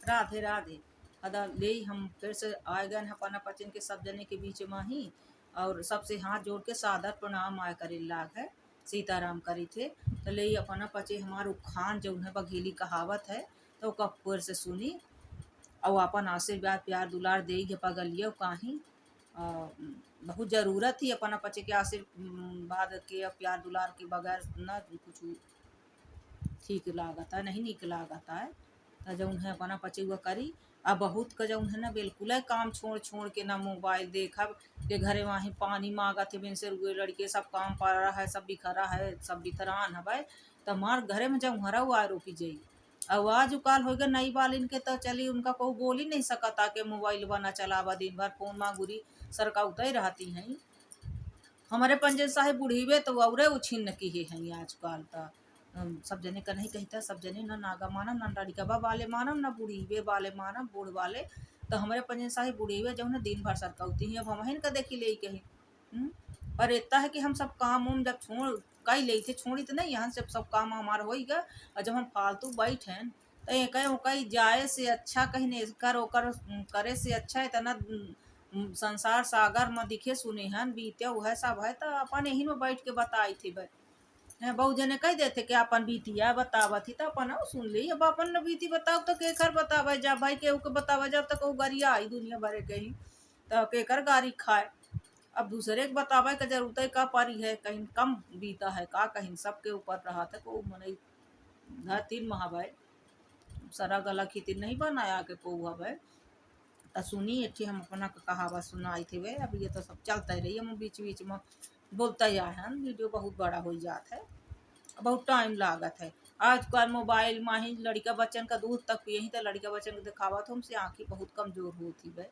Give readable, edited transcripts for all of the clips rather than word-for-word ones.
राधे राधे। अदा ले हम फिर से आए गए हैं अपना पचन के सब जने के बीच में ही, और सबसे हाथ जोड़ के सादर प्रणाम आय करे लाग है। सीताराम करी थे तो ले अपना पचे हमार उखान जो है बघेली कहावत है, तो कपूर से सुनी और अपन आशीर्वाद प्यार दुलार दे पगलियो काही। बहुत जरूरत ही अपना पचे के आशीर्वाद के और प्यार दुलार के बगैर न कुछ ठीक लागता, नहीं निक लागता है। तो जौन है अपना पचे हुआ करी। अब बहुत का जौन है ना बिल्कुल है काम छोड़ छोड़ के ना मोबाइल देखब के घरे वहीं पानी मांगत है बिन से रुए लड़के सब काम पर रहा है, सब बिखरा है, सब बिथरान हवे। तो मार घरे में जब हरा हुआ रोकी जाई आवाज उकाल होगा नई बालिन के तो चली उनका को बोल ही नहीं सकता के मोबाइल बना चलावा दिन भर फोन माँ गुरी सरका उतर रहती हैं। हमारे पंजे साहेब बूढ़ीवे तो औरे उछिन्न की हैं आजकल तो। सब जने का नहीं कहता, सब जने ना नागा मानम ना लड़कबा वाले मानम ना बूढ़ीवे वाले मानम बूढ़ वाले। तो हमारे पंजे साहेब बूढ़ीवे जो है दिन भर सरकौती हैं, अब हम हिन का देखी ले कही। पर इतना है कि हम सब काम उम जब छोड़ कई ले थे छोड़ी तो नहीं यहाँ से सब काम हमारा हो गया। और जब हम फालतू बैठे तो एक कहीं जाए से अच्छा कहीं नहीं कर ओकर करे से अच्छा है तना संसार सागर में दिखे सुने हन बीते वह सब है तो अपन यही में बैठ के बताई थी भाई। बहुत जने कह देते कि अपन बीतिया बतावा थी तो अपन सुन ली। अब अपन न बीती बताओ तो केकर बतावे जा भाई, केहू के बतावे जब तक वो गरिया आई दुनिया भरे कहीं तो केकर गारी खाए। अब दूसरे के बतावे के जरूरत है का पारी है, कहीं कम बीता है का कहीं सबके ऊपर रहा था को मन तीन महाभाई सारा गला खितिर नहीं बनाया के को हवे। तो सुनी अच्छी हम अपना कहावत सुनाई थे वे। अब ये तो सब चलता ही रही, हम बीच बीच में बोलता ही आए हैं। वीडियो बहुत बड़ा हो जाता है, बहुत टाइम लागत है। आजकल मोबाइल में ही लड़का बच्चन का दूध तक पिए ही तो लड़का बच्चन को दिखावा तो हमसे आँखें बहुत कमजोर होती है।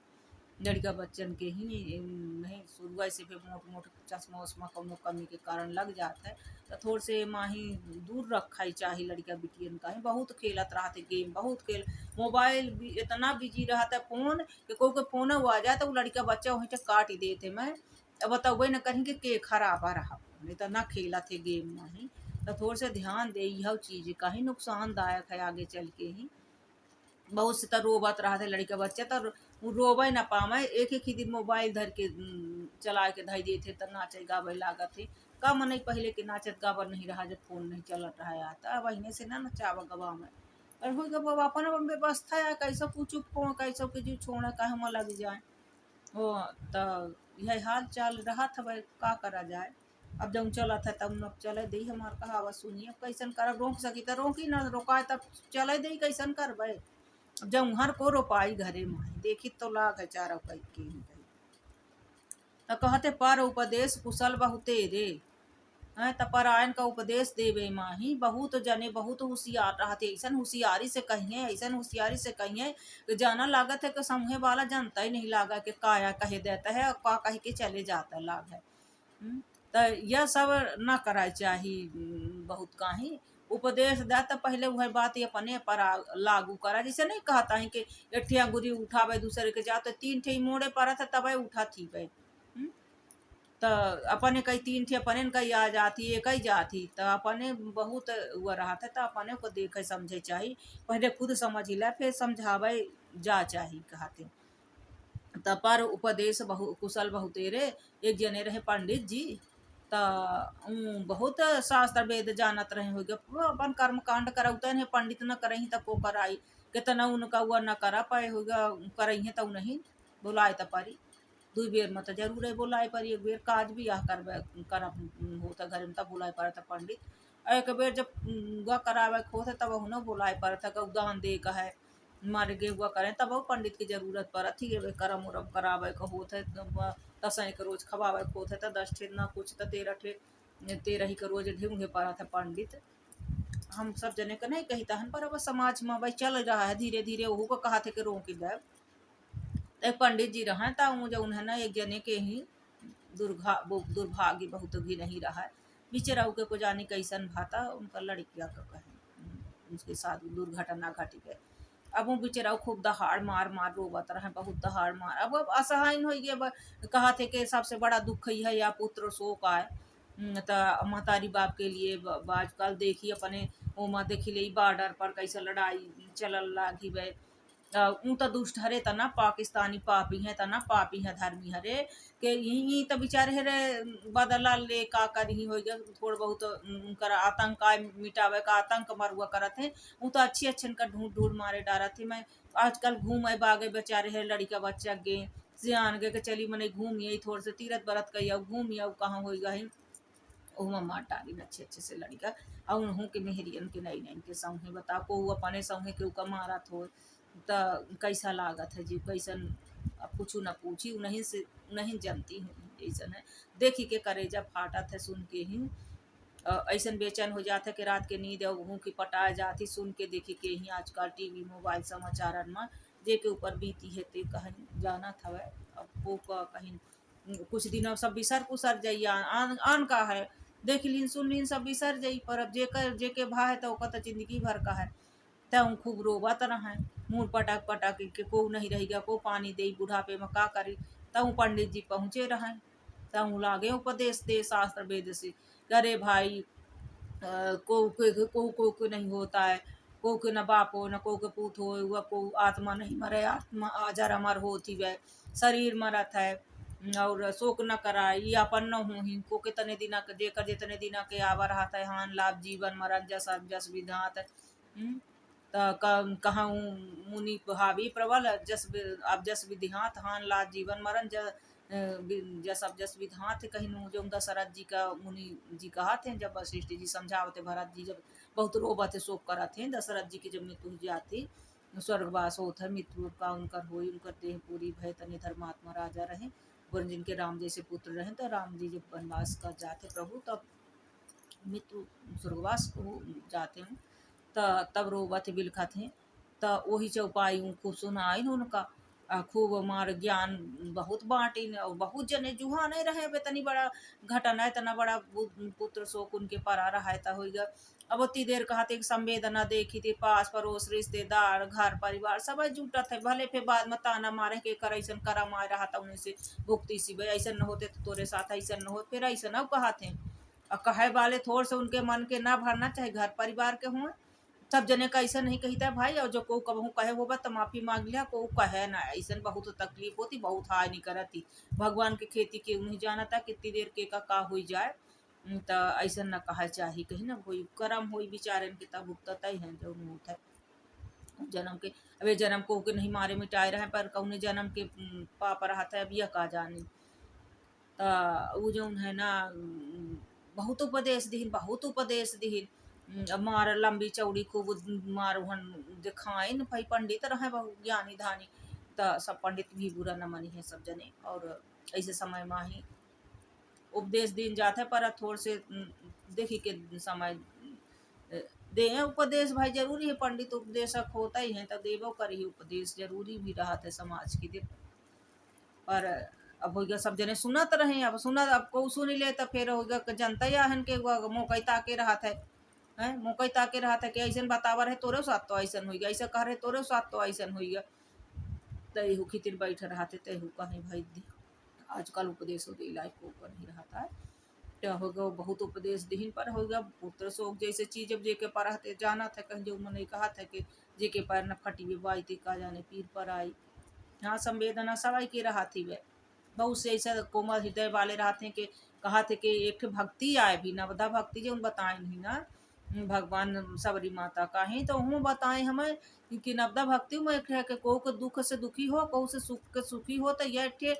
लड़का बच्चन के ही नहीं शुरू से फिर मोट मोट चश्मा उश्मा कौनो कमी के कारण लग जाता है। तो थोड़ से माही दूर रखा ही चाहिए लड़का बिटियन का ही। बहुत खेलत रहते गेम, बहुत खेल मोबाइल इतना बिजी रहता है फोन कि कोई कोई फोन आ जाए तो वो लड़का बच्चा वहीं से काट ही देते। मैं अब बताओ न कहीं के खराबा रहा नहीं तो ना खेला थे गेम में ही। तो थोड़ा सा ध्यान दे यह चीज़ का ही नुकसानदायक है आगे चल के ही। बहुत से तो रोबत रहा थे लड़का बच्चा तो वो रोवे ना पावे एक ही दिन मोबाइल धर के चला के धई देते तो नाचे गावे लागत थे। का मन पहले के नाचत गावर नहीं रहा जब फोन नहीं चलत रहा आता वहीने से ना नचावा गवा में। और हो गवा अपन अपन व्यवस्था है कैसे पूछू कैसे के जो छोड़ा कहे में लग जाए हो। तो यह हाल चाल रहा था भाई का करा जाए। अब जब चला था तब न चले दी हमार कहावत सुनिए कैसन कर रोक सकी तो रोकी ना रोकाए तब चले दी कैसन कर भाई। अब जब हर को रोपाई घरे माही देखी तो लाग है चारा कई के ही तो कहते पर उपदेश कुशल बहुते रे हैं तो परायण का उपदेश देवे माही। बहुत जने बहुत होशियार रहते ऐसा होशियारी से कहिए ऐसा होशियारी से कहिए कि जाना लागत है कि समूह वाला जानता ही नहीं लागा कि काया कहे देता है और का कह के चले जाता लाग है। तो यह सब ना कराए चाहिए। बहुत काही उपदेश दे तो पहले वह बात ये अपने पर लागू करा। जैसे नहीं कहता है कि एक अंगुरी उठावे दूसरे के जा तो तीन ठे मोड़े पर था तब उठा थी भाई। तो अपने कई तीन थे अपने कई आ जाती एक ही जाती तो अपने बहुत वो रहा था तो अपने को देखे समझे चाहिए। पहले खुद समझ ला फिर समझावे जा चाहिए कहते। तो पर उपदेश कुशल बहुतेरे एक जने रहे पंडित जी तो बहुत शास्त्र वेद जानत रहे हो गए अपन कर्म कांड करौते हैं पंडित न करही तब को कराई कितना उनका हुआ न करा पाए होगा करही तो नहीं बुलाए तो पारी दू बेर में तो जरूर है बुलाए पर एक बेर काज भी यह कर होता घर में तब बुलाए पड़ा था पंडित। एक बेर जब हुआ करावे होता तब न बुलाए पड़ा था दान दे का है मर गे हुआ करें तब पंडित की जरूरत पड़त थी करम उरम करावे का होत है। दसैं के रोज खवावे होत है तो 10 ठे ना कुछ तो 13 ही के रोज ढूंढे पड़ा था पंडित। हम सब जने का नहीं कहता है पर अब समाज में भाई चल रहा है धीरे धीरे वहू को कहा थे कि रोकी देव। तो पंडित जी रहा तो जो उन्हें ना एक जने के ही दुर्भाग्य बहुत भी नहीं रहा है बेचारा के को जाने कैसन भाता उनका लड़किया का कहे उसके साथ दुर्घटना घट गए। अब वो बेचारा खूब दहाड़ मार मार रोवत रहे बहुत दहाड़ मार। अब असहाय हो गए कहा थे कि सबसे बड़ा दुख ही है या पुत्र शोक आए। तो महतारी बाप के लिए आजकल देखी अपने वो में देखी ले बॉर्डर पर कैसे लड़ाई चलल लागी वे ऊ तो दुष्ट हरे तना पाकिस्तानी पापी हैं तना पापी हैं धर्मी हरे के यही तो बेचारे हरे बदला ले का करी हो गया थोड़ा बहुत उनकर आतंक आय मिटावे का आतंक मरुआ करत है। ऊ तो अच्छी अच्छन का ढूंढ ढूंढ मारे डारत है। मैं आजकल घूमे बागे बेचारे है लड़का बच्चा गे सियान गे के चली मने घूमिए थोड़े से तीरथ बरत कही घूमिए कहाँ हो गई ओहमा मार डाली अच्छे अच्छे से लड़का और उन्हों के मेहरियन के नई नई के सौहे बता को अपने सौहे के उका मारत हो तो कैसा लागत है जी कैसन अब कुछ न पूछी नहीं से नहीं जानती हूँ ऐसा है देखी के करेजा फाटत है सुन के ही ऐसन बेचैन हो जाता है कि रात के नींद हूँ की पटा जाती सुन के देखी के ही आजकल टीवी मोबाइल समाचार में जे के ऊपर बीती है ते कहीं जाना था अब वो कहीं कुछ दिन अब सब बिसर कुसर जाइए आन का है देख लीन सुन लीन सब बिसर जाई पर अब जेके भा है तो ओका तो जिंदगी भर का है तब खूब रोबा तरह है मुँह पटक पटक के को नहीं रहेगा को पानी दे बुढ़ापे में का करी तब पंडित जी पहुँचे रहे तब लागे उपदेश दे शास्त्र वेद से करे भाई को नहीं होता है को के न बाप हो न को के पूत हो वह को आत्मा नहीं मरे आत्मा अजर अमर होती वह शरीर मरत है और शोक न कराए ये अपन न हो ही को के तने दिना के जेकर जितने दिना के आवा रहा है हान लाभ जीवन मरण जस जस विधात कहाँ मुनि हावी प्रबल अब जस विधिहात हान लाभ जीवन मरण जस अब जस विधात कहीं जो दशरथ जी का मुनि जी कहा थे जब वशिष्ठ जी समझावते भरत जी जब बहुत रोबत शोक करा थे दशरथ जी की जब मृत्यु जाती स्वर्गवास होत है मृत्यु का उनकर हो उनकर देह पूरी भय तनि धर्मात्मा राजा रहे गुरु जिनके राम जैसे पुत्र रहे तो राम जी जब वनवास का जाते प्रभु तब मृत्यु स्वर्गवास को जाते हैं तब रोबत बिलखत हैं तो वही चौपाई खूब सुनाइन उनका खूब मार ज्ञान बहुत बाँटिन और बहुत जने जुहा नहीं रहे बे तनी बड़ा घटना है तना बड़ा पुत्र शोक उनके परा रहा था हो गया अब उतनी देर कहा थे संवेदना देखी थी पास पड़ोस रिश्तेदार घर परिवार सब जुटत है भले फिर बाद में ताना मारे के कर ऐसा करा मार रहा था उन्हें से भुगती सी भाई ऐसा न होते तो तोरे साथ ऐसा न हो फिर ऐसा न कहा थे और कहे वाले थोड़ से उनके मन के ना भरना चाहे घर परिवार के हों सब जने का ऐसा नहीं कहता भाई और जो को कहूँ कहे होगा तो माफ़ी मांग लिया को कहे ना ऐसा बहुत तकलीफ होती बहुत हाय नहीं करती भगवान के खेती के उन्हें जाना था कितनी देर के का हो जाए तो ऐसा न कहा चाहिए कहीं ना कोई कर्म हो बेचारे के तब भुगतता ही है जो होता है जन्म के अब जन्म को के नहीं मारे मिटाए रहे पर कौन जन्म के पाप रहा था अब यह का जाने तो जो है ना बहुत उपदेश दीन बहुत उपदेश दीन मार लंबी चौड़ी खूब मार दिखाइन भाई पंडित रहे बहुत ज्ञानी धानी तो सब पंडित भी बुरा न मनी है सब जने और ऐसे समय में ही उपदेश दिन जाते पर थोड़ से देखी के समय दे उपदेश भाई जरूरी है पंडित उपदेशक होता ही है तो देवो करी उपदेश जरूरी भी रहा था समाज की देख पर अब हो गया सब जने सुनत रहे अब सुनत अब को सुन ले तो फिर हो गया जनता या हन के मौका ताके रहा था है मौका ताके रहा था कि ऐसा बतावा रहे तोरे साथ तो ऐसा हो गया ऐसा कह रहे तोरे साथ तो ऐसा हो गया तहु खितिर बैठे रहते तहु कहीं भाई आजकल उपदेश हो गई लाइफ को ऊपर नहीं रहता है तो हो गया बहुत उपदेश दीन पर हो गया पुत्र शोक जैसे चीज अब जेके पढ़ते जाना था कहीं जो मैंने कहा था कि जेके पैर न फटी हुई बाई थी का जाने पीर पर आई हाँ संवेदना सवाई की रहा थी वे बहुत से ऐसा कोमल हृदय वाले रहते हैं कि कहा थे कि एक भक्ति आए भी नवदा भक्ति जो बताए नहीं ना भगवान सबरी माता का ही तो हूँ बताए हमें कि नवदा भक्ति में एक है कि को दुख से दुखी हो को से सुख के सुखी हो तो यह ठे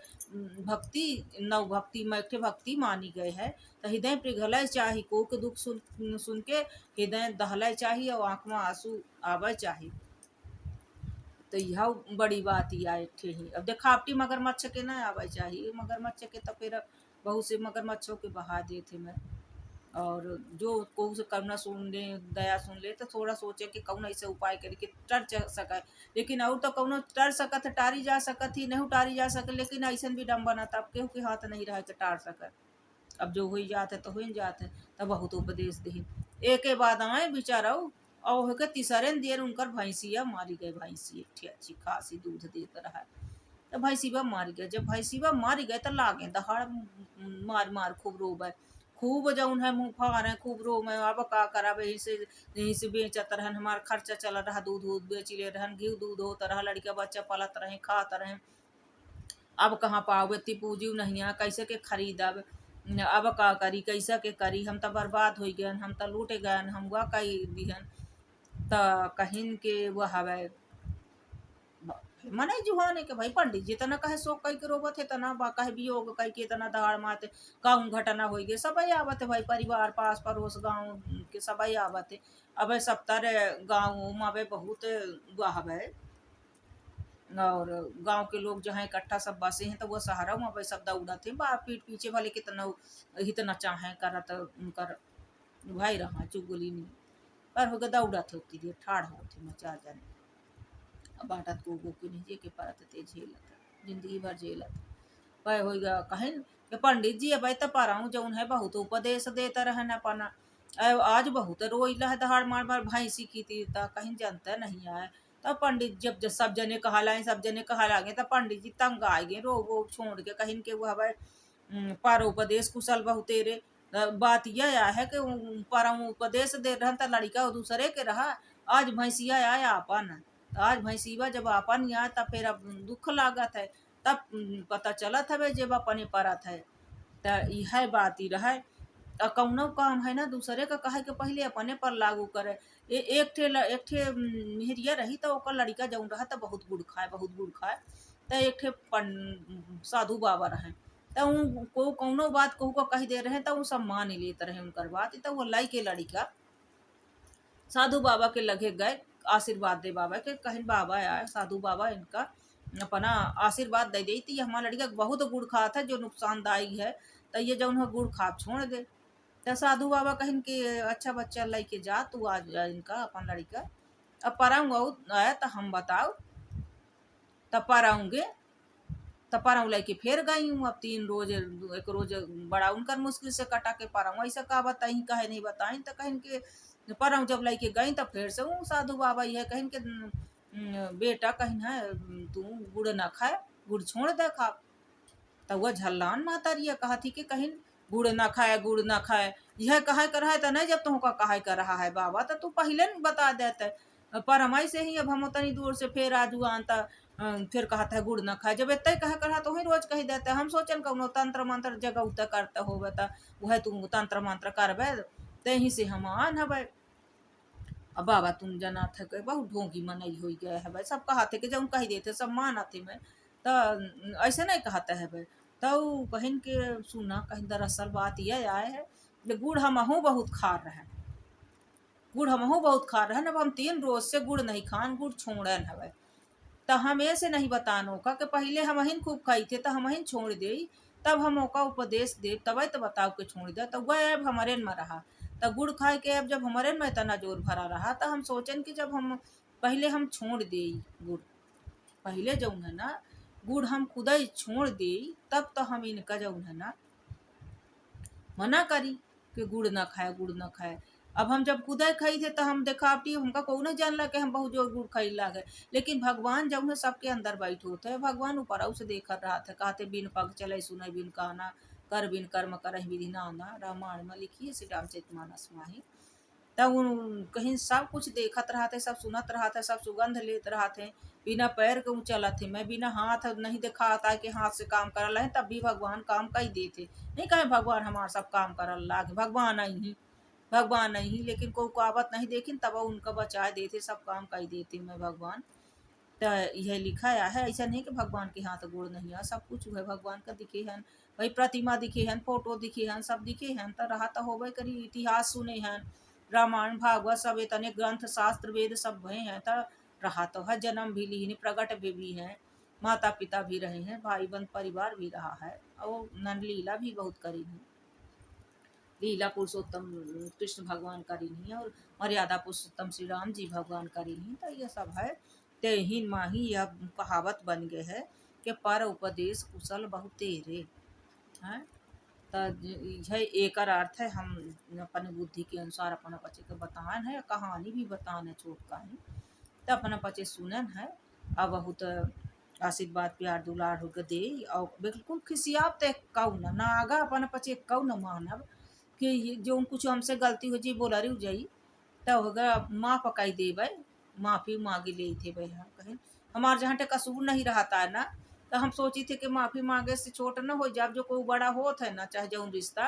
भक्ति नव भक्ति में एक भक्ति मानी गए है तो हृदय पिघल चाहिए को के दुख सुन के हृदय दहल चाहिए और आँख में आंसू आवे चाहिए तो यह बड़ी बात ही आए ठे ही अब देखावटी मगरमच्छ के ना आवे चाहिए मगरमच्छ के तो फिर बहुत से मगरमच्छों के बहा देते मैं और जो को से करुणा सुन ले दया सुन ले तो थोड़ा सोचे कि कौन ऐसे उपाय करे कि टर सके लेकिन और तो कौन टर सकत टारी जा सकत ही नहीं टारी जा सके लेकिन ऐसा भी डम बना तब केहू के हाथ नहीं रहे कि टार सके अब जो हो जाते तो हो जाते तब बहुत उपदेश दी एक बाद आए बेचारा और होकर तीसरे देर उनकर भैंसिया मारी गए भैंसी एक अच्छी खासी दूध देता रहा तो भैंसीबा मार गए जब भैंसीबा मार गए तो लागे दहाड़ मार मार खूब रोबे खूब जौन है मुँह फाड़े खूब रो में अब का कराबे यहीं से बेचत रहन हमार खर्चा चल रहा दूध दूध बेच ले रहन घी दूध होता रहा लड़का बच्चा पलत रहे खात रहे अब कहाँ पाओगे इतनी पूंजी नहीं है कैसे के खरीदब अब का करी कैसे के करी हम तो बर्बाद हो गए हम तो लूट गए हम वह कही दिहन त कहिन के वह हवे मने जुहाने के भाई पंडित जी तना कहे शोक कह के रोबत है तना बा कहे वियोग कह के तना दहाड़ मारते कहूँ घटना हो गए सब आवत है भाई परिवार पास पड़ोस गाँव के सब आवत है अब सब तरह गाँव में अब बहुत वह है और गांव के लोग जहाँ इकट्ठा सब बसे हैं तो वो सहारा वहाँ पे सब दौड़त थे बा पीठ पीछे भले कितना इतना चाहे करत उनकर भाई रहा चुगली नहीं पर हो दौड़त होती देर ठाड़ होती मचा जाने बाटत को के नहीं के परत ते झेलत जिंदगी भर झेलत वह हो गया कहें कि पंडित जी अब तो पाराऊँ जौन है बहुत उपदेश देता रहन अपना आज बहुत रोइला है दहाड़ मार मार भैंसी की थी कहीं जानता नहीं आए तब पंडित जब सब जने कहा लाए सब जने कहा लागे तब पंडित जी तंग आ गए रो वो छोड़ के कहीं के वो हवे पारोपदेश कुशल बहुत तेरे बात यह है कि उपदेश दे रहा था लड़का दूसरे के रहा आज भैंसिया आया अपन आज भैंसीवा जब अपन आया तब फिर अब दुख लागत है तब पता चलत है जब अपने परत है तो यह बात ही रहा कौनो काम है ना दूसरे का कहे के पहले अपने पर लागू करे एक ठे मेहरिया रही तो ओकर लड़का जौन रहा तो बहुत गुड़ खाए तो एक ठे साधु बाबा रहे तो को कौनो बात कहू को कह दे रहे तो वो सब मान लेते रहे उनकर बात तो वो लाई के लड़का साधु बाबा के लगे गए आशीर्वाद दे बाबा के कहीं बाबा आए साधु बाबा इनका अपना आशीर्वाद दे दी थी हमारा लड़का बहुत गुड़ खा था जो नुकसानदायी है तो ये जो उन्हें गुड़ खा छोड़ दे तो साधु बाबा कहें कि अच्छा बच्चा लेके जा तू आज इनका अपन लड़का अब पढ़ाऊँगा आया तो हम बताओ तब पढ़ाऊँगे तब पढ़ाऊँ लेके फिर गई हूँ अब 3 रोज एक रोज बड़ा उनकर मुश्किल से कटा के पढ़ाऊँ ऐसा का बताई कहे नहीं बताई तो कहें कि पढ़ाऊँ जब लेके गई तब फिर से वो साधु बाबा यह कहें कि बेटा कहीं है तू गुड़ ना खाए गुड़ छोड़ दे खा तो वह झल्लान माता रिया कहा थी कि कहीं गुड़ ना खाए यह कहा कर रहा है तो नहीं जब तुमका कहा कर रहा है बाबा तो तू पहले नहीं बता देते पर हमारी से ही अब हम उतनी दूर से फिर आज आनता फिर कहता है गुड़ ना खाए जब इतना कहा कर रहा तो वही रोज कही देते हम सोचन कौनो तंत्र मंत्र जगह उतर करते हो बता वह तू तंत्र मंत्र करबे तही से हम आन है अब बाबा तुम जना थे बहुत ढोंगी मनई हो गए है भाई सब कहा थे कि जब कही देते सब माना थे मैं तो ऐसे नहीं कहते है भाई तो कहीं के सुना कहीं दरअसल बात यह आए है कि गुड़ हमहू बहुत खा रहे हैं अब हम 3 रोज से गुड़ नहीं खान गुड़ छोड़न है तो हम ऐसे नहीं बतानो का कि पहले हम ही खूब खाई थे तो हम ही छोड़ दे तब हम ओका उपदेश दे तब तो बताओ के छोड़ दे तो वह अब हमारे में रहा तो गुड़ खाए के अब जब हमारे में इतना जोर भरा रहा तो हम सोचन कि जब हम पहले हम छोड़ दे गुड़ पहले जो है ना गुड़ हम खुद ही छोड़ दे तब तो हम इनका जो है ना मना करी कि गुड़ ना खाए अब हम जब खुद ही खाई थे तो हम देखावटी हमका को नहीं जानला कि हम बहुत जोर गुड़ खाई लागे लेकिन भगवान जब है सबके अंदर बैठ होते है भगवान ऊपर से देख रहा था कहते बिन पग चले सुने बिन कहना कर बिन कर्म करहि विधि नाना रामायण में लिखिए श्री रामचरितमानस माही तब कहीं सब कुछ देखत रहते सब सुनत रहते सब सुगंध लेते रहते बिना पैर के चलत थे मैं बिना हाथ नहीं दिखाता कि हाथ से काम करल है तब भी भगवान काम कही देते नहीं कहे भगवान हमारा सब काम करल लागे भगवान नहीं लेकिन कोई कावत नहीं देखी तब उनका बचा देते सब काम कही देते मैं भगवान तो यह लिखा है ऐसा नहीं कि भगवान के हाथ गोड़ नहीं है सब कुछ है भगवान का दिखे हैं भाई प्रतिमा दिखे हैं फोटो दिखे हैं सब दिखे हैं तो रहा तो होबे करी इतिहास सुने हैं रामायण भागवत सब इतने ग्रंथ शास्त्र वेद सब भय हैं तो रहा तो है जन्म भी ली प्रकट भी हैं माता पिता भी रहे हैं भाई बंद परिवार भी रहा है और नन लीला भी बहुत करी है लीला पुरुषोत्तम कृष्ण भगवान करी है और मर्यादा पुरुषोत्तम श्री राम जी भगवान करी है तो ये सब है तेहीन माही यह कहावत बन गए है कि पर उपदेश कुशल बहुत तेरे हैं तो यह एक अर्थ है हम अपने बुद्धि के अनुसार अपना बच्चे के बतान है कहानी भी बतान है छोट कहानी तो अपना बच्चे सुनन है अब बहुत आशीर्वाद प्यार दुलार हो दे और बिल्कुल खिसियाब ते कौ न आगा अपना बच्चे कौ न मानब कि जो कुछ हमसे गलती हो जी बोला रू जाई तो होगा माँ पकाई देवे, माफ़ी मांगी ले थे भाई हम कहें हमारे जहाँ पे कसूर नहीं रहता है ना, तो हम सोची थे कि माफ़ी मांगे से छोट ना हो जब जो कोई बड़ा होत है ना चाहे जौन रिश्ता,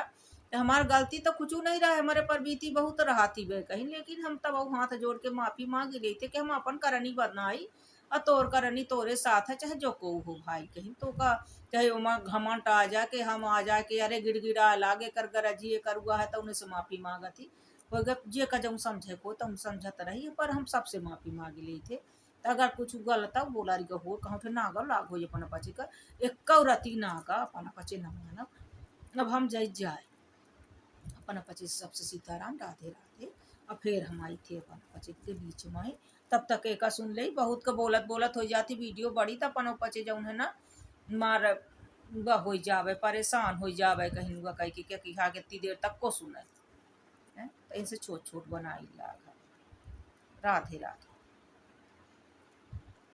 तो हमार गलती तो कुछ नहीं रहा, हमारे पर बीती बहुत रहती बे कहीं, लेकिन हम तब हाथ जोड़ के माफ़ी मांग ले थे कि हम अपन करनी बनाई और तोर करनी तोरे साथ है चाहे जो को हो भाई कहीं तो का, चाहे उमा घमंड आ जा के हम आ जा के अरे गिड़गिड़ा लागे कर गरजिए करुआ है तो उन्हें से माफ़ी मांगा थी हो गया जे का जब समझे को तुम समझत रही पर हम सबसे माफ़ी मांग ली थे, तो अगर कुछ गलत है बोला रही हो कहूँ फिर नागा लाग हो अपन पचे का एक रती नागा अपन पचे न मानब। अब हम जाए अपन पचे सबसे सीताराम राधे राधे। और फिर हम आई थे अपन पचे के बीच में, तब तक एक सुन ली बहुत का बोलत बोलत हो जाती वीडियो बड़ी तो अपन पचे जाऊन है ना मार हो जावे परेशान हो जावे कहीं कह के क्या कि कितनी देर तक को सुने हैं, तो इनसे छोट छोट बनाई लाग। राधे राधे।